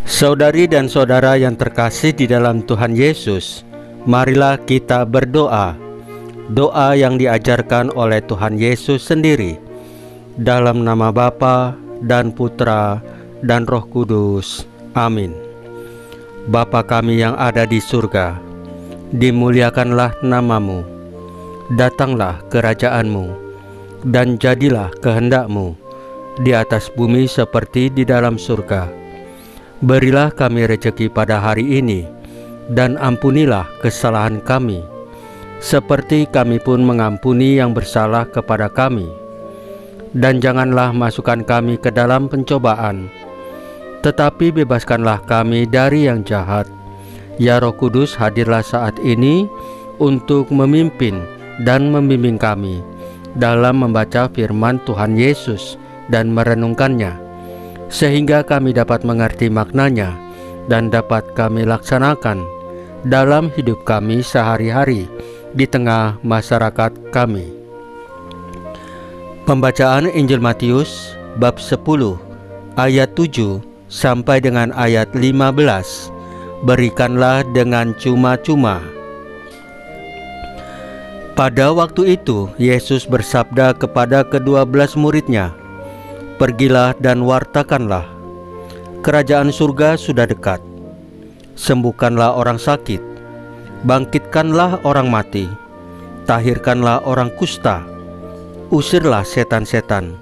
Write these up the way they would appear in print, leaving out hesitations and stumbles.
Saudari dan saudara yang terkasih di dalam Tuhan Yesus, marilah kita berdoa. Doa yang diajarkan oleh Tuhan Yesus sendiri. Dalam nama Bapa dan Putra dan Roh Kudus. Amin. Bapa kami yang ada di surga, dimuliakanlah namamu. Datanglah kerajaanmu, dan jadilah kehendak-Mu di atas bumi seperti di dalam surga. Berilah kami rejeki pada hari ini, dan ampunilah kesalahan kami, seperti kami pun mengampuni yang bersalah kepada kami. Dan janganlah masukkan kami ke dalam pencobaan, tetapi bebaskanlah kami dari yang jahat. Ya Roh Kudus, hadirlah saat ini untuk memimpin dan membimbing kami dalam membaca firman Tuhan Yesus dan merenungkannya, sehingga kami dapat mengerti maknanya dan dapat kami laksanakan dalam hidup kami sehari-hari di tengah masyarakat kami. Pembacaan Injil Matius bab 10 ayat 7 sampai dengan ayat 15. Berikanlah dengan cuma-cuma. Pada waktu itu Yesus bersabda kepada ke-12 muridnya, "Pergilah dan wartakanlah, kerajaan surga sudah dekat. Sembuhkanlah orang sakit, bangkitkanlah orang mati, tahirkanlah orang kusta, usirlah setan-setan.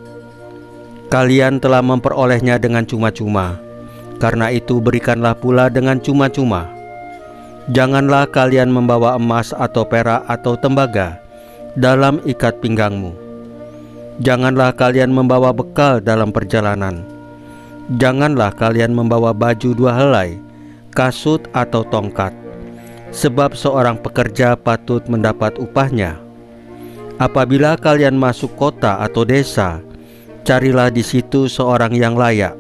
Kalian telah memperolehnya dengan cuma-cuma, karena itu berikanlah pula dengan cuma-cuma. Janganlah kalian membawa emas atau perak atau tembaga dalam ikat pinggangmu. Janganlah kalian membawa bekal dalam perjalanan. Janganlah kalian membawa baju 2 helai, kasut atau tongkat, sebab seorang pekerja patut mendapat upahnya. Apabila kalian masuk kota atau desa, carilah di situ seorang yang layak,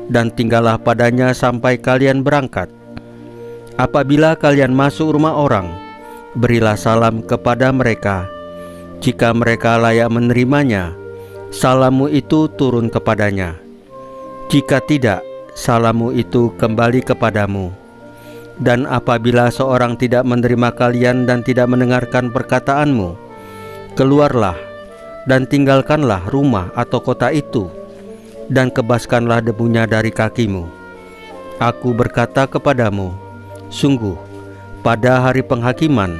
dan tinggallah padanya sampai kalian berangkat. Apabila kalian masuk rumah orang, berilah salam kepada mereka. Jika mereka layak menerimanya, salammu itu turun kepadanya. Jika tidak, salammu itu kembali kepadamu. Dan apabila seorang tidak menerima kalian dan tidak mendengarkan perkataanmu, keluarlah dan tinggalkanlah rumah atau kota itu, dan kebaskanlah debunya dari kakimu. Aku berkata kepadamu, sungguh, pada hari penghakiman,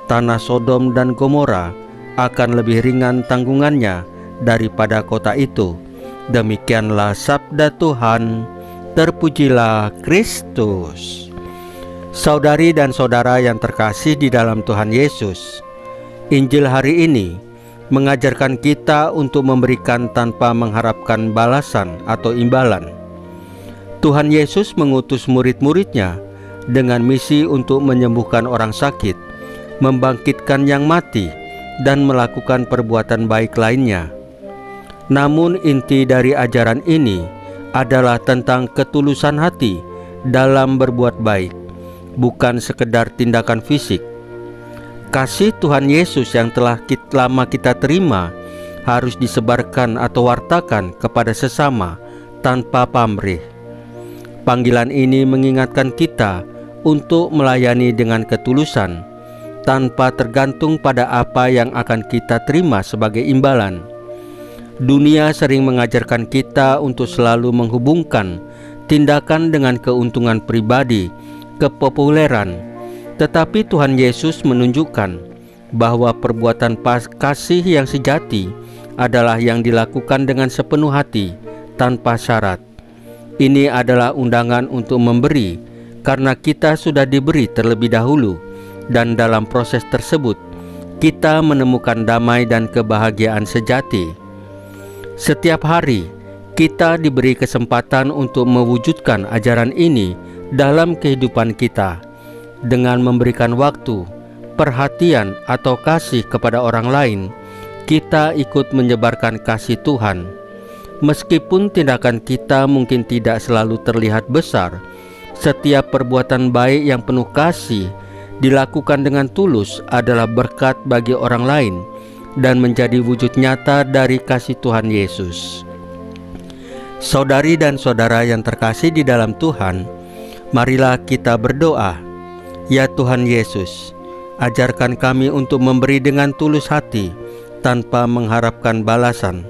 tanah Sodom dan Gomora akan lebih ringan tanggungannya daripada kota itu. Demikianlah sabda Tuhan. Terpujilah Kristus. Saudari dan saudara yang terkasih di dalam Tuhan Yesus, Injil hari ini mengajarkan kita untuk memberikan tanpa mengharapkan balasan atau imbalan. Tuhan Yesus mengutus murid-muridnya dengan misi untuk menyembuhkan orang sakit, membangkitkan yang mati, dan melakukan perbuatan baik lainnya. Namun inti dari ajaran ini adalah tentang ketulusan hati dalam berbuat baik, bukan sekedar tindakan fisik. Kasih Tuhan Yesus yang telah lama kita terima harus disebarkan atau wartakan kepada sesama tanpa pamrih. Panggilan ini mengingatkan kita untuk melayani dengan ketulusan, tanpa tergantung pada apa yang akan kita terima sebagai imbalan. Dunia sering mengajarkan kita untuk selalu menghubungkan tindakan dengan keuntungan pribadi, kepopuleran. Tetapi Tuhan Yesus menunjukkan bahwa perbuatan kasih yang sejati adalah yang dilakukan dengan sepenuh hati, tanpa syarat. Ini adalah undangan untuk memberi, karena kita sudah diberi terlebih dahulu, dan dalam proses tersebut kita menemukan damai dan kebahagiaan sejati. Setiap hari kita diberi kesempatan untuk mewujudkan ajaran ini dalam kehidupan kita, dengan memberikan waktu, perhatian, atau kasih kepada orang lain. Kita ikut menyebarkan kasih Tuhan. Meskipun tindakan kita mungkin tidak selalu terlihat besar, setiap perbuatan baik yang penuh kasih dilakukan dengan tulus adalah berkat bagi orang lain dan menjadi wujud nyata dari kasih Tuhan Yesus. Saudari dan saudara yang terkasih di dalam Tuhan, marilah kita berdoa. Ya Tuhan Yesus, ajarkan kami untuk memberi dengan tulus hati, tanpa mengharapkan balasan.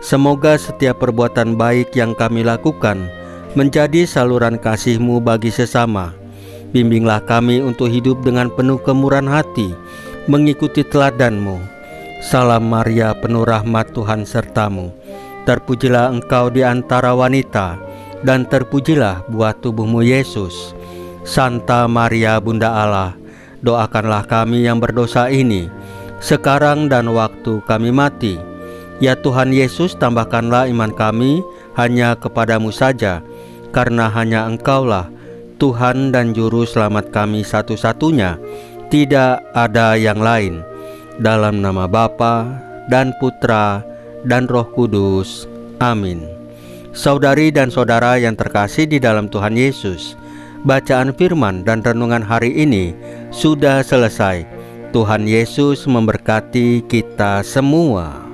Semoga setiap perbuatan baik yang kami lakukan menjadi saluran kasih-Mu bagi sesama. Bimbinglah kami untuk hidup dengan penuh kemurahan hati, mengikuti teladan-Mu. Salam Maria, penuh rahmat, Tuhan sertamu. Terpujilah Engkau di antara wanita, dan terpujilah buah tubuh-Mu Yesus. Santa Maria Bunda Allah, doakanlah kami yang berdosa ini, sekarang dan waktu kami mati. Ya Tuhan Yesus, tambahkanlah iman kami hanya kepadamu saja, karena hanya Engkaulah Tuhan dan Juru Selamat kami satu-satunya, tidak ada yang lain. Dalam nama Bapa dan Putra dan Roh Kudus. Amin. Saudari dan saudara yang terkasih di dalam Tuhan Yesus, bacaan firman dan renungan hari ini sudah selesai. Tuhan Yesus memberkati kita semua.